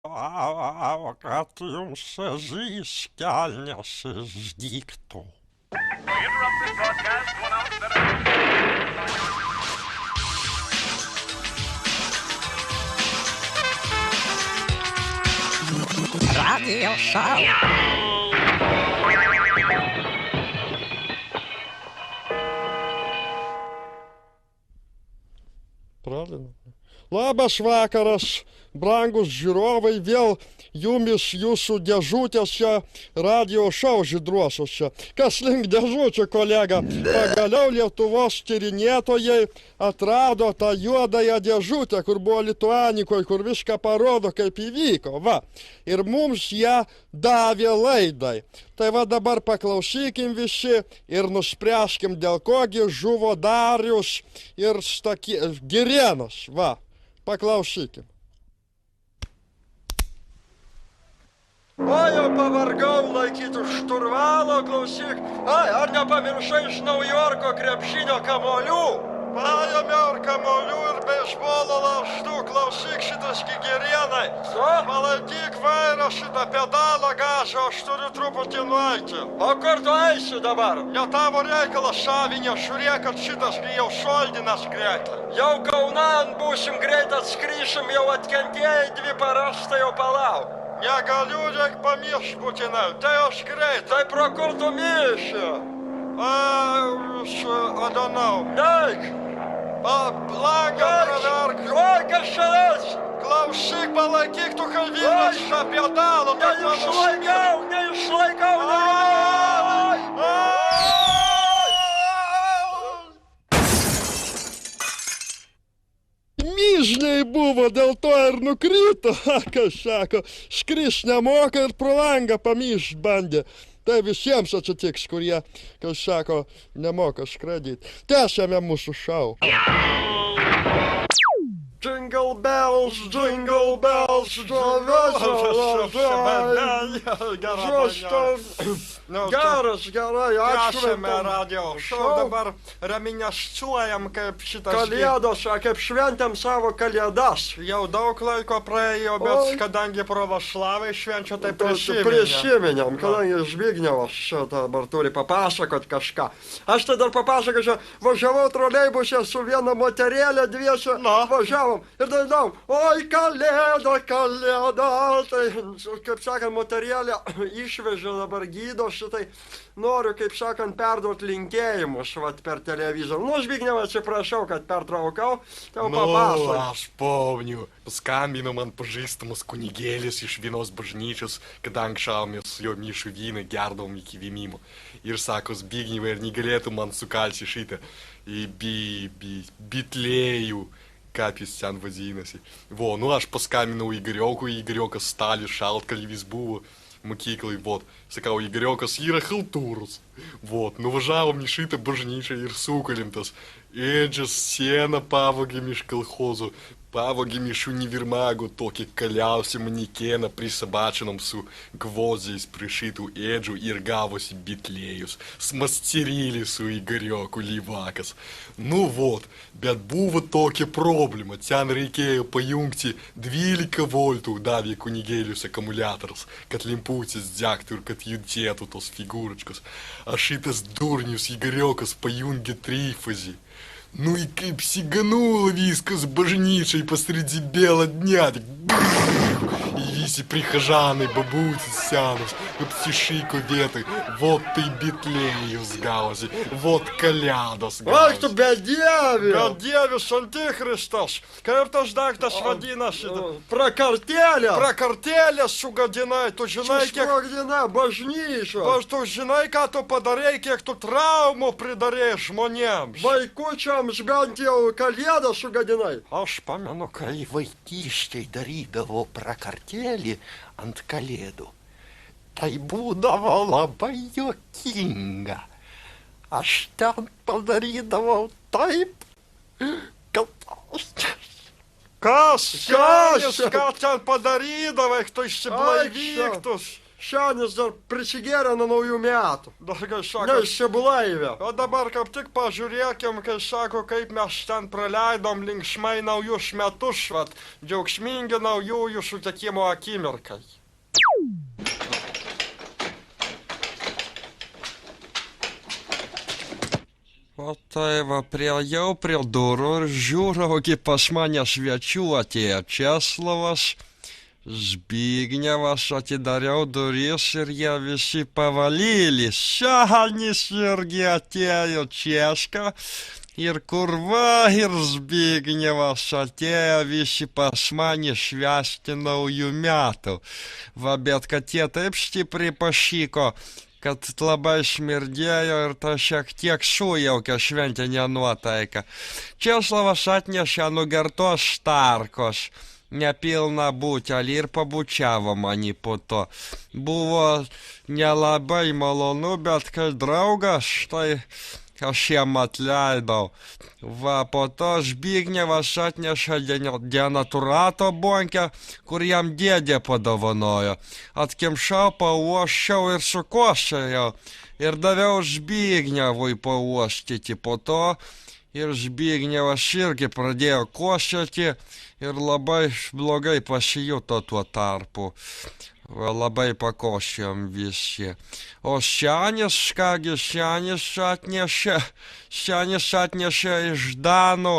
Kad jums žys kelnes išdygtų. Radio Show. Правильно. Labas vakaras, brangus žiūrovai, vėl jumis jūsų dėžutės čia radio šou žydruosios čia. Kas link dėžučių, kolega? Pagaliau Lietuvos tyrinėtojai atrado tą juodąją dėžutę, kur buvo Lituanikoje, kur viską parodo, kaip įvyko. Va. Ir mums ją davė laidai. Tai va dabar paklausykim visi ir nuspręskim, dėl kogi žuvo Darius ir Girėnas. Va. Paklausykim. Oi, jau pavargau laikyti šturvalo, klausyk. Ai, ar nepamiršai iš Naujorko krepšinio kamolių? Paėmiau ir kamolių ir beisbolo laštų, klausyk šitas Girėnai. Palaikyk vairą šitą pedalą gazą, aš turiu truputį nueiti. O kur tu eisi dabar? Ne tavo reikalas, savinė, žiūrėk, kad šitas jau šoldinas greitai. Jau Kaunan būsim greit atskryšim, jau atkentėjai 2 paras, tai jau palauk. Negaliu, reik pamiršt būtinai, tai aš greit. Tai pro kur tu miši? I don't know. Neik! Langą praverk. Oi, kas šiandien? Klausyk, palaikyk tu kalvyną šitą pedalą. Neišlaikau. Myžniai buvo, dėl to ir nukrito, kas sako, skrist nemoka ir pro langą pamyžt bandė. Tai visiems atsitiks, kurie, kas sako, nemoka skraidyti. Tęsiame mūsų šou. Jingle bells, geras, gerai, Tęsiame radio šou, dabar reminiscuojam kaip šitas... Kalėdos, kaip šventėm savo kalėdas. Jau daug laiko praėjo, bet kadangi pravoslavai švenčia, tai prisiminėm, kadangi Zbignevas šitą dabar turi papasakot kažką. Aš tai dar papasakočiau, važiavau troleibuse su viena moterėlė, dviese, važiavom ir dainavom, oi kalėda, tai, kaip sakant, moterėlė išvežė dabar gydo šitai, noriu, kaip sakant, perduot linkėjimus vat, per televizorių. Nu, Zbignevai, atsiprašau, kad pertraukau, tau papasakau. Aš pomniu, paskambino man pažįstamas kunigėlis iš vienos bažnyčios, kada anksčiau mes su jo mišu vyną gerdavom iki vėmimo. Ir sako, Zbignevai, ar negalėtų man sukalti šitą į bitlėjų, kaip jis ten vadinasi. Vo, nu aš paskambinau Igoriokui, Igoriokas Stalis šaltkalvis buvo mokyklai, vot. Sakau, Igoriokas yra haltūrus. Vot, nuvažiavom į šitą bažnyčią ir sukalėm tas ėdžias sieną pavogėm iš kolchozo, pavogėm iš univermago tokį kaliausią manikėną prisabačinom su gvozdžiais prie šitų ėdžių ir gavosi bitlėjus. Smastirėlį su Igorioku lyvakas. Nu vot, bet buvo tokia problema. Ten reikėjo pajungti 12 voltų davė kunigėlius akumuliators, kad lemputis degtų ir kad judėtų tos figūričkos. A šitas durnius Igoriokas pajungė trифazį. Ну и kaip сигануло viskas bažnyčiai посреди бела дня. И visi прихожаны, бабуси сянус, apsišyko vietai. Вот tai bitlėjus gausi, вот kalėdos gausi. Ach, tu bedievi! Bedievis antikristas. Kaip tas daiktas vadinasi? Prakartėlė! Prakartėlė sugadinai, tu žinai, kiek... Sugadinai, bažnyčio. Tu žinai, ką tu padarei, kiek tu traumų pridarei žmonėms. Vaikučiams bent jau kalėdą sugadinai. Aš pamenu, kai vaikystėj darydavo prakartėlį ant kalėdų. Tai būdavo labai juokinga. Aš ten padarydavau taip, kad... Kas? Ką ten padarydavai, tu išsiblaivyk, Šiandien dar prisigėrė nuo naujų metų. Dar kai sako, Neišsiblaivė. o dabar kaip tik pažiūrėkim, kai sako, kaip mes ten praleidom linksmai naujus metus, vat, džiaugsmingi naujųjų sutikimo akimirkai. O tai va, priejau prie durų ir žiūrau, kaip pas mane svečių atėjo Česlovas, Zbignevas, atidariau duris ir jie visi pavalylį. Šiandien irgi atėjo Česka ir kurva, ir Zbignevas atėjo visi pas mane švęsti naujų metų. Va, bet kad jie taip stipriai pašyko, kad labai smirdėjo ir ta šiek tiek sujaukė šventinė nuotaika. Česlovas atnešė nugertos štarkos, nepilną butelį ir pabučiavo mane po to. Buvo nelabai malonu, bet kai draugas, tai aš jam atleidau. Va, po to Zbignevas atnešė denaturato bonkę, kur jam dėdė padovanojo. Atkimšau, pauoščiau ir sukosėjau. Ir daviau Zbignevui pauostyti. Po to ir Zbignevas irgi pradėjo kosėti ir labai blogai pasijuto tuo tarpu. Labai pakosėjom visi. O Senis, kągi Senis atnešė iš Danų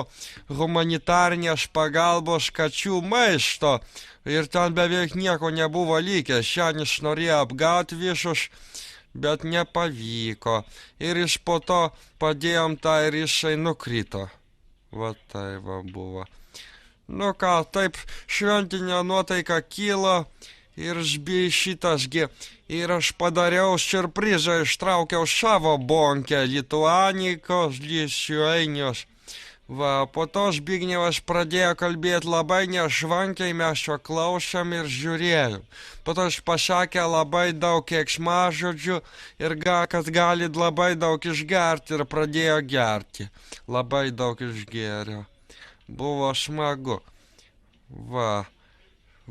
humanitarnės pagalbos kačių maisto ir ten beveik nieko nebuvo likę. Senis norėjo apgauti visus, bet nepavyko. Ir jis po to padėjom tą ir jisai nukrito. Va tai va buvo. Nu ką, taip šventinė nuotaika kilo. Ir šitasgi, ir aš padariau siurprizą, ištraukiau savo bonkę Lituanikos, Lisiuainios. Va, po to Zbignevas pradėjo kalbėti labai nešvankiai, mes jo klausėm ir žiūrėjom. Po to jis pasakė labai daug keiksmažodžių ir kad gali labai daug išgerti ir pradėjo gerti. Labai daug išgėrė. Buvo smagu.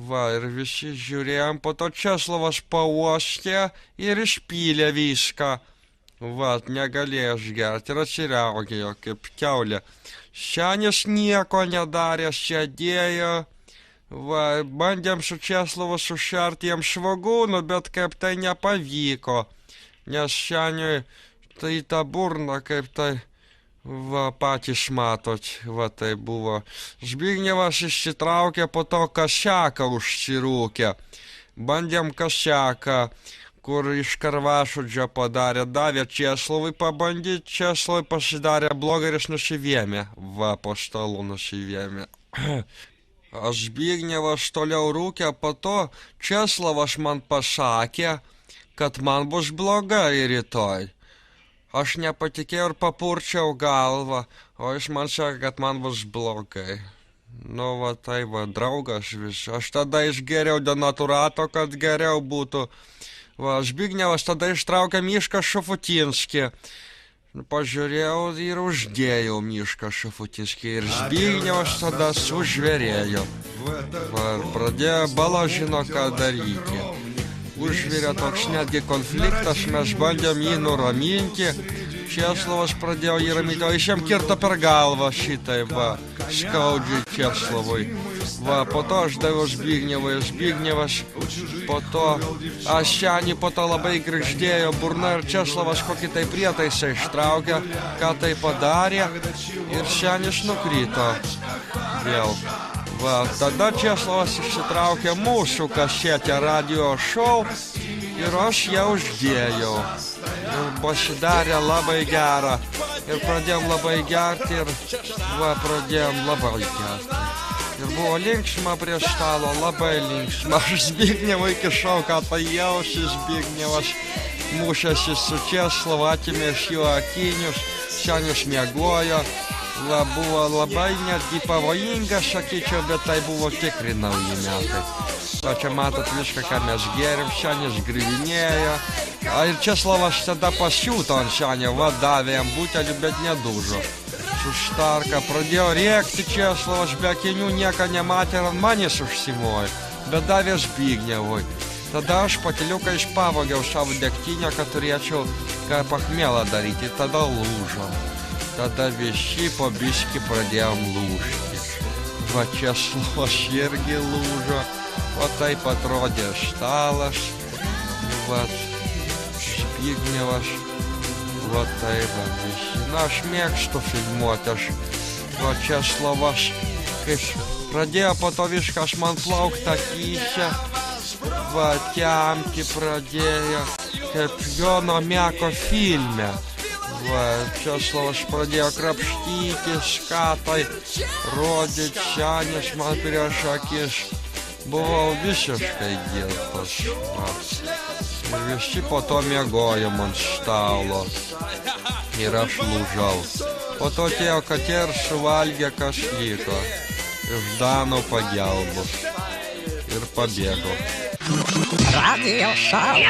Va, ir visi žiūrėjom, po to Česlovas pauostė ir išpylė viską. Va, negalėjo išgerti ir atsiriaugėjo kaip kiaulė. Senis nieko nedarė, sėdėjo. Va, bandėm su Česlovu sušerti jam svogūnų, bet kaip tai nepavyko. Nes Seniui tai ta burna kaip tai... Va, patys matot, va tai buvo. Zbignevas išsitraukė, po to kasiaką užsirūkė. Bandėm kasiaką, kur iš karvašudžio padarė, davė Česlovui pabandyti, Česlovui pasidarė blogai ir jis nusivėmė. Va, po stalu nusivėmė. Zbignevas toliau rūkė, po to Česlovas man pasakė, kad man bus blogai rytoj. Aš nepatikėjau ir papurčiau galvą, o jis man sakė, kad man bus blogai. Nu, va tai va, draugas vis. Aš tada išgeriau denaturato, kad geriau būtų. Va, Zbignevas tada ištraukė Mišką Šafutinskį. Pažiūrėjau ir uždėjau Mišką Šafutinskį. Ir Zbignevas tada sužvėrėjo. Va, ir pradėjo balažino, ką daryti. Užvirė toks netgi konfliktas, mes bandėm jį nuraminti. Česlovas pradėjo jį raminti, o iš jam kirto per galvą šitai, va, skaudžiai Česlovui. Va, po to aš daviau Zbignevui, Zbignevas po to, Senį po to labai grįždėjo burna ir Česlovas kokį tai prietaisą ištraukė, ką tai padarė ir Senis nukrito vėl. Va, tada Česlovas išsitraukė mūsų kasetę radio šou ir aš ją uždėjau. Ir pasidarė labai gerą. Ir pradėjom labai gerti ir va, pradėjom labai gerti. Ir buvo linksma prie stalo, labai linksma. Aš Zbignevui kišau, ką tai jausi, Zbignevas mušėsi su Česlovu, atėmė iš jo akinius, Senis miegojo. Va, buvo labai netgi pavojinga, sakyčiau, bet tai buvo tikri nauji metai. O čia matot viską, ką mes gėrim, Senis grivinėjo. Ir Česlovas tada pasiūto ant Senio, va, davė jam butelį, bet nedužo. Su štarka pradėjo rėkti Česlovas, be akinių nieko nematė ir ant manęs užsimojo, bet davė Zbignevui. Tada aš pakeliuką išpavogiau savo degtinę, kad turėčiau ką pachmelą daryti. Tada lūžom. Tada visi po biškį pradėjom lūžti. Va Česlovas irgi lūžo. O taip atrodė štalas. Va Špignevas. Va taip va visi. Na, aš mėgstu filmuoti. Va Česlovas, kaip pradėjo po to viską, aš man plaukt akyse. Va, temti pradėjo, kaip Jono Meko filme. Va, Česlovas pradėjo krapštytis, ką tai rodyt senis man prieš akis. Buvau visiškai girtas. Va. Ir visi po to miegojo man stalo. Ir aš lūžau. Po to atėjo katė ir suvalgė, kas liko. Iš Dano pagelbos. Ir pabėgo. Radio Show.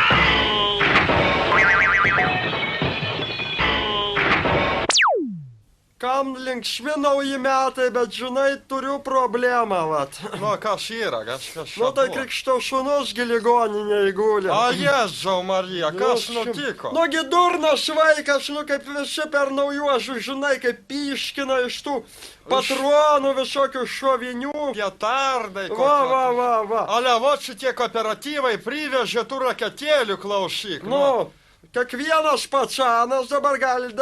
Kam linksmi nauji metai, bet žinai, turiu problemą, vat. Nu, kas yra, kažkas Nu, tai krikšto šunus ligoninėje guli. A, Jėzau Marija, kas nutiko? Nu, gi durnas vaikas, nu, kaip visi per naujuosius, žinai, kaip pyškina iš tų patronų visokių šovinių. Pietardai kokie. Va. Ale, va šitie kooperatyvai privežė tų raketėlių, klausyk. Nu, kiekvienas pacanas dabar gali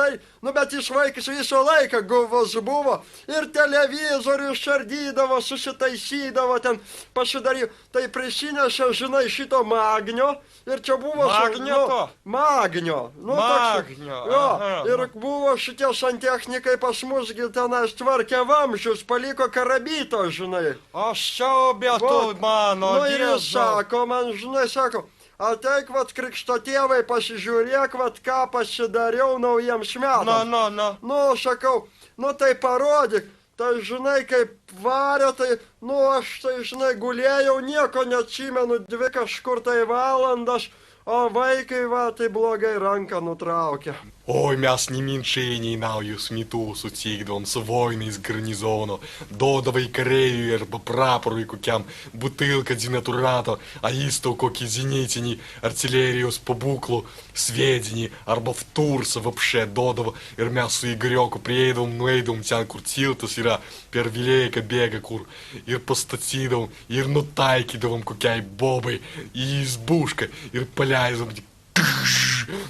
nu, bet jis vaikas visą laiką guvos buvo ir televizorių šardydavo, susitaisydavo, ten pasidarydavo. Tai prisinešė, žinai, šito magnio ir čia buvo... Magnio? Magnio. Nu, Magnio. Jo, ir buvo šitie santechnikai pas mus tenais tvarkė vamzdžius, paliko karabito, žinai. Aš siaubėtų, mano, Nu, ir jis sako, man, žinai, sako, ateik, vat, krikšto tėvai, pasižiūrėk, vat, ką pasidariau naujiems metams. Nu, sakau, nu, tai parodyk. Tai, žinai, kaip varė, tai, nu, aš, tai, žinai, gulėjau, nieko neatsimenu, 2 kažkur tai valandas, o vaikai, va, tai blogai ranką nutraukė. Ой, mes neminčiai naujus mitus sutikdavom su voinais garnizono, dodavai kareiviui arba praporui kokiam butilką dinaturato, a jis tau kokį zinitinį artilerijos pabūklų sviedinį arba vtursą vapšė dodavo ir mes su Igorioku prieidavom, nueidavom ten, kur tiltas yra, per Vileiką bėga kur ir pastatydavom ir nutaikydavom kokiai bobai į izbušką ir paleisdavom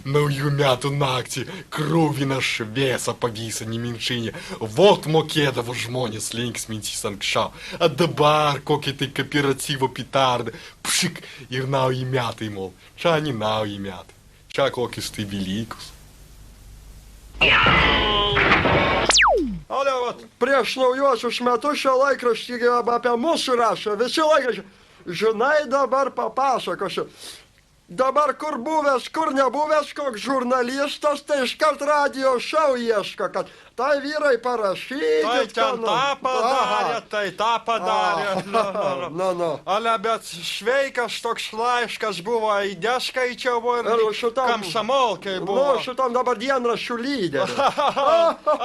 naujų metų naktį krūviną šviesą po visą neminčinę. Vot mokėdavo žmonės linksmintis anksčiau. A dabar kokie tai kooperatyvo petardą. Pšik, ir nauji metai, mol. Čia ne nauji metai. Čia kokius tai Velykus. Ale, vat, prieš naujuosius metus šio laikraštį apie mūsų rašo. Visi laikraščiai. Žinai, dabar papasakosiu. Dabar kur buvęs, kur nebuvęs, koks žurnalistas, tai iškart radio šou ieško, kad tai vyrai parašyti. Tai ten tą padarė, tai tą padarė. Nu. Ale, bet sveikas toks laiškas buvo, įdė skaičiavo ir komsomolkai buvo. Nu, šitam dabar dienraščių lyderis.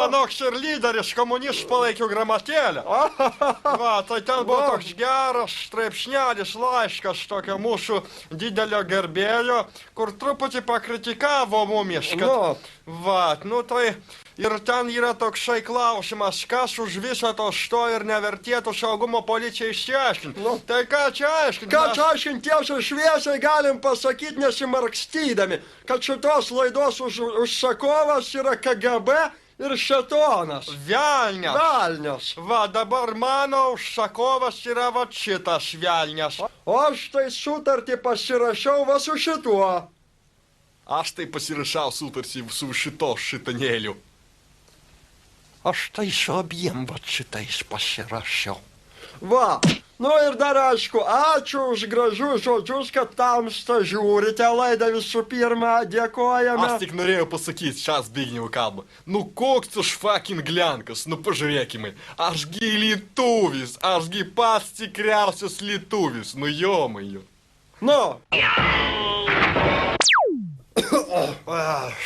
Anoks ir lyderis, komunistų palaikių gramatėlę. Va, tai ten buvo toks geras straipsnelis laiškas tokio mūsų didelio gerbėjo, kur truputį pakritikavo mumis, kad... Va, nu tai ir ten yra toksai klausimas, kas už viso to sto ir nevertėtų saugumo policijai išsiaiškinti. Tai ką čia aiškinti? Ką čia aiškinti, tiesiai šviesiai galim pasakyti nesimarkstydami, kad šitos laidos užsakovas yra KGB ir šetonas. Velnias. Va, dabar mano užsakovas yra va šitas velnias. O aš tai sutartį pasirašiau va su šituo. Aš tai pasirašau sutartį su šito šitanėliu. Aš tai su abiem va šitais pasirašiau. Va, nu ir dar aišku, ačiū už gražius žodžius, kad tamsta žiūrite laidą visų pirma, dėkojame. Aš tik norėjau pasakyti šią Zbignevų kalbą. Nu koks už fucking Glenkas, nu pažiūrėkime. Ašgi lietuvis, ašgi pats tikriausias lietuvis, nu jomai. Nu.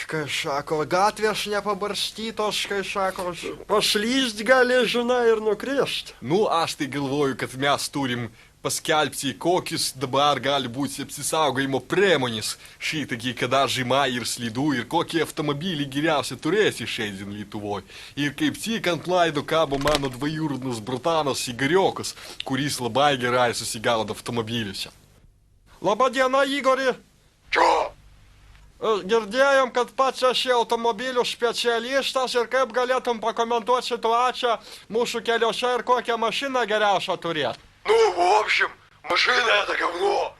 Kai sako, gatvės nepabarstytos, kai sako... Paslyst gali, žinai, ir nukrist. Nu, aš tai galvoju, kad mes turim paskelbti, kokius dabar gali būti apsisaugojimo priemonės šitaigi, kada žyma ir slidų, ir kokie automobiliai geriausiai turėsi šiandien Lietuvoje. Ir kaip tik ant laido kabo mano dvajūrūnas brutanas Igoriokas, kuris labai gerai susigaudo automobiliuose. Labadiena, Igori. Čia? Girdėjom, kad pats esi automobilių specialistas ir kaip galėtum pakomentuoti situaciją mūsų keliuose ir kokią mašiną geriausia turėti. Ну, в общем, машина это говно.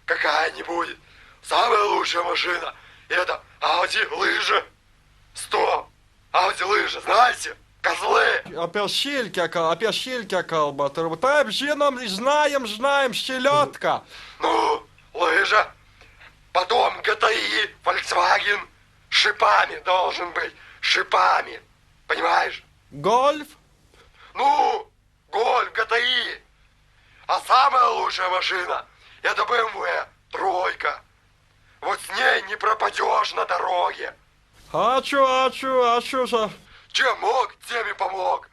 Какая-нибудь. Самая лучшая машина это Audi лыжи. Стоп. Audi лыжи, знаете? Козлы. Apie šilkę kalba. Taip, žinom, знаем, šiliotka. Ну, лыжа. Потом GTI, Volkswagen. Шипами должен быть. Шипами. Понимаешь? Golf? Ну, Golf, GTI. А самая лучшая машина это BMW тройка. Вот с ней не пропадешь на дороге. Ačiū za... Чем мог, тем и помог.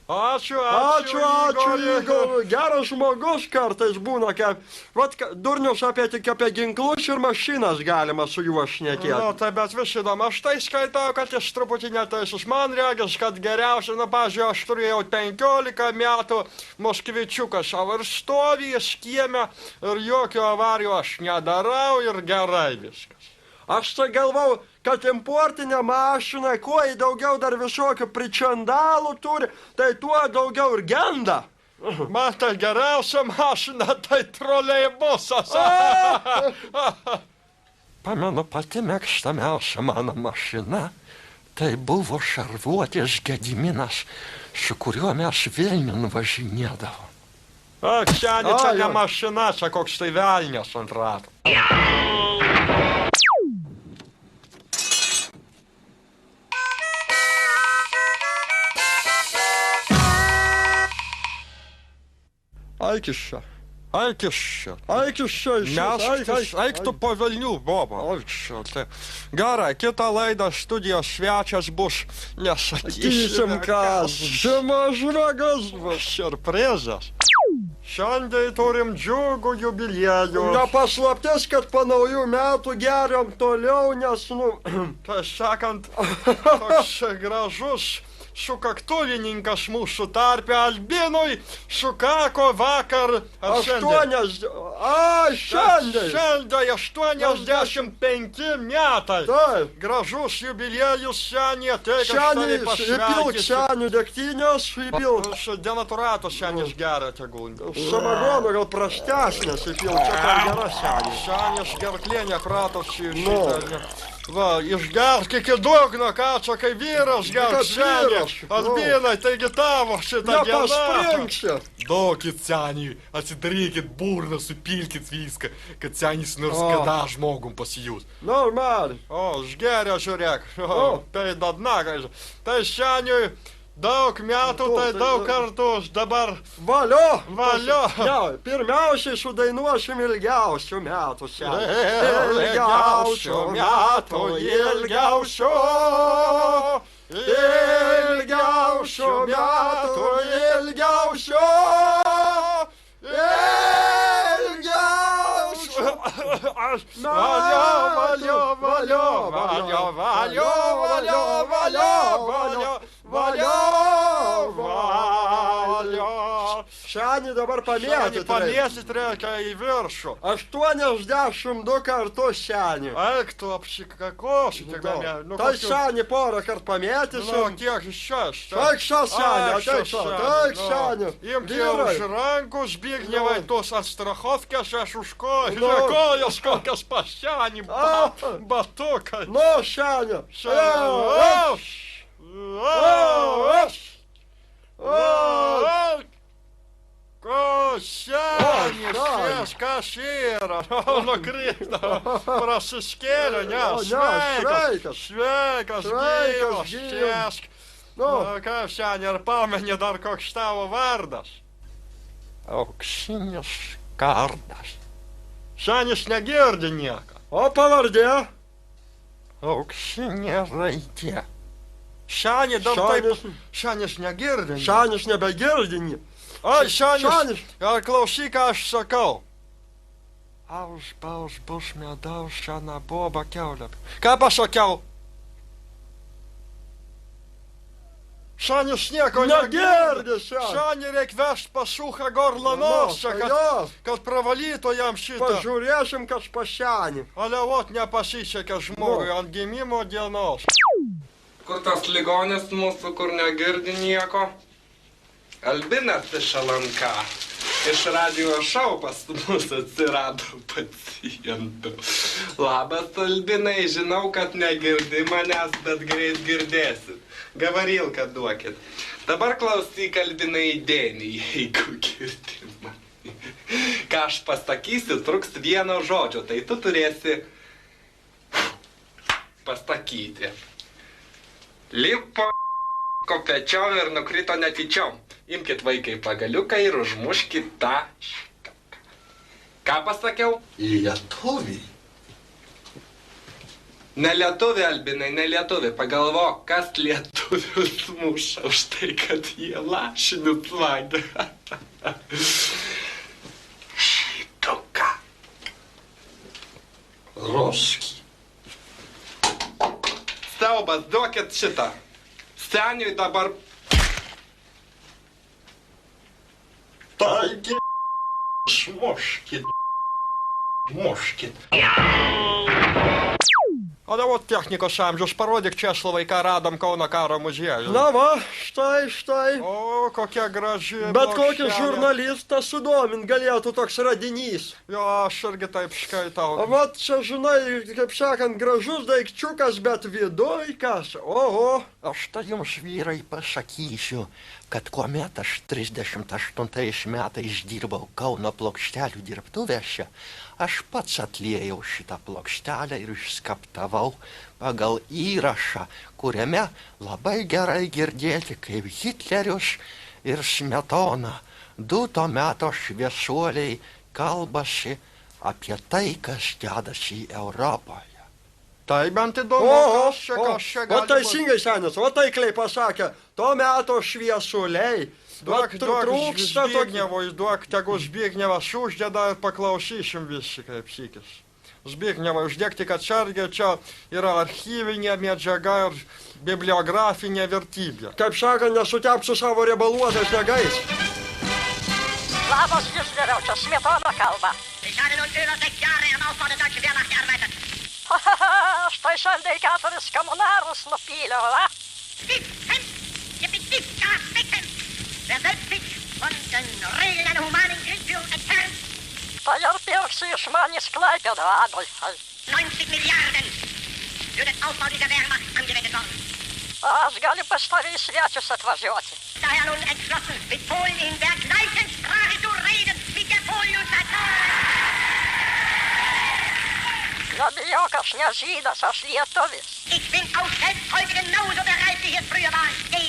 Ačiū, Igori. Igori. Geras žmogus kartais būna, kaip... Vat, durnius tik apie ginklus ir mašinas galima su juo šnekėti. Nu, tai bet visydama, aš tai skaitau, kad jis truputį neteisus. Man regis, kad geriausia, pavyzdžiui, aš turėjau 15 metų, Moskvičiukas savo ir stovi, jis kieme ir jokio avarijų aš nedarau ir gerai viskas. Aš tai galvau, kad importinė mašina, kuo į daugiau dar visokių pričandalų turi, tai tuo daugiau ir genda. Man tai geriausia mašina, tai troleibusas. Pamenu, pati mėgstamiausia mano mašina, tai buvo šarvuotis Gediminas, su kuriuo mes Vilniun važinėdavom. Ak, šiandien čia ne mašina, čia koks tai velnias ant rato. Aikis čia. Eik tu po velnių, Boba. Gerai, kitą laidą studijos svečias bus, nesakysim kas. Žmogus bus siurprizas. Šiandien turim džiugų jubiliejų. Nepaslaptis, kad po naujų metų geriam toliau, nes, tai sakant, toks gražus sukaktuvininkas mūsų tarpe Albinui sukako vakar... Šiandien 85 metai. Taip. Gražus jubiliejus senė, tai kažtai pasveikysiu. Įpilk senių degtinės, įpilk. Denaturato senės gerą tegul. Samagonu gal prastesnės įpilk, čia tai gera senė. Senės gerklė nepratosi šitą. Va, išgerk iki dugno, ką čia, kai vyras gerk senė. Albinai, taigi tavo šitą diena. Nepaspringsi. Duokit senį, atsidarykit burną, supilkit viską, kad senis nors kada žmogum pasijus. Normaliai. O, žgeria, žiūrėk. Tai dadnagai. Tai seniui daug metų, tai daug kartus. Dabar... Valio. Pirmiausiai sudainuosim ilgiausių metų senį. Ilgiausių metų, ilgiausių. Ilgiausių metų, ilgiausių. Valio. Senį dabar pamėti. Pamėsit reikia į viršų. 82 kartus senį. Eik tu apsikakos. Tai senį porą kart pamėtysiu. Nu, kiek iš šias. Eik šias senį, eik senį. Imti už rankų, Zbignevai, tos astrachovkės aš už kojas kokias pas senį. Batukai. Nu, senį. Ko senis, kas yra? Nukrito, prasiskėlė, ne, sveikas, gyvas, šesk. Ką senį, ar pameni dar koks tavo vardas? Auksinis kardas. Senis negirdi nieko. O pavardė? Auksinė raidė. Senį dar taip... Senis negirdi. Senis nebegirdini. Ai, Šanis, klausyk, ką aš sakau. Aus, baus, bus medaus, šiandien boba keulė. Ką pasakiau? Šanis nieko negirdi. Šanį reikia vežt pasuchą gorlą nosą, kad pravalytų jam šitą. Pažiūrėsim, kas pasenį. Ale ot nepasisekė žmogui ant gimimo dienos. Kur tas ligonis mūsų, kur negirdi nieko? Albinas iš LNK. Iš radio šou pas mus atsirado pacientų. Labas, Albinai, žinau, kad negirdi manęs, bet greit girdėsit. Gavarilką duokit. Dabar klausyk, Albinai, įdėniai, jeigu girdi mane. Ką aš pasakysiu, truks vieno žodžio, tai tu turėsi pasakyti. Lipo kopečiom ir nukrito netyčiom. Imkit vaikai pagaliuką ir užmuškit tą šitą. Ką pasakiau? Lietuviai. Ne lietuviai, Albinai, ne lietuviai. Pagalvok, kas lietuvius muša už tai, kad jie lašinius vagia. Šituką. Roski. Siaubas, duokit šitą. Seniui dabar... Taigi, šmoškit. Šmoškit. Ale ot technikos amžius, parodyk Česlovai, ką radom Kauno karo muziejuje. Na va, štai. O, kokia graži Bet kokį plokštelė. žurnalistą sudomint galėtų toks radinys. Jo, aš irgi taip skaitau. Vat čia, žinai, kaip sakant, gražus daikčiukas, bet viduj kas. Oho. Aš tai jums, vyrai, pasakysiu, kad kuomet aš 38 metais dirbau Kauno plokštelių dirbtuvėse, aš pats atliejau šitą plokštelę ir išskaptavau pagal įrašą, kuriame labai gerai girdėti, kaip Hitlerius ir Smetona, du to meto šviesuoliai, kalbasi apie tai, kas dedasi Europoje. Tai bent įdomu, kas čia gali O teisingai, senis, o taikliai pasakė, to meto šviesuliai. Duok trūksta tokio. Zbignevui, duok, tegu Zbignevas uždeda ir paklausysim visi kaip sykis. Zbignevai, uždėkti, kad atsargiai čia yra archyvinė medžiaga ir bibliografinė vertybė. Kaip sakant, nesutepsiu savo riebaluotais negais. Labas, Hitleriau, čia Smetona kalba. Ich habe nun über 6 Jahre am Aufbau der deutschen Wehrmacht gearbeitet. Štai šiandien 4 komunarus nupyliau, va? Wissen! Ihr besitzt gar Wissen! Wer selbst sich von den Regeln einer humanen Kriegsführung entfernt, Tai ir pirksi iš manęs Klaipėdą, Adolfai. 90 Milliarden für den Aufbau dieser Wehrmacht angewendet worden. Aš galiu pas tave į svečius atvažiuoti. Daher nun entschlossen, mit Polen in der gleichen Sprache zu reden, mit der Polius-Vertrag. Nebijok, aš ne žydas, aš lietuvis. Ich bin auch selbst heute genauso bereit, wie ich es früher war, gegen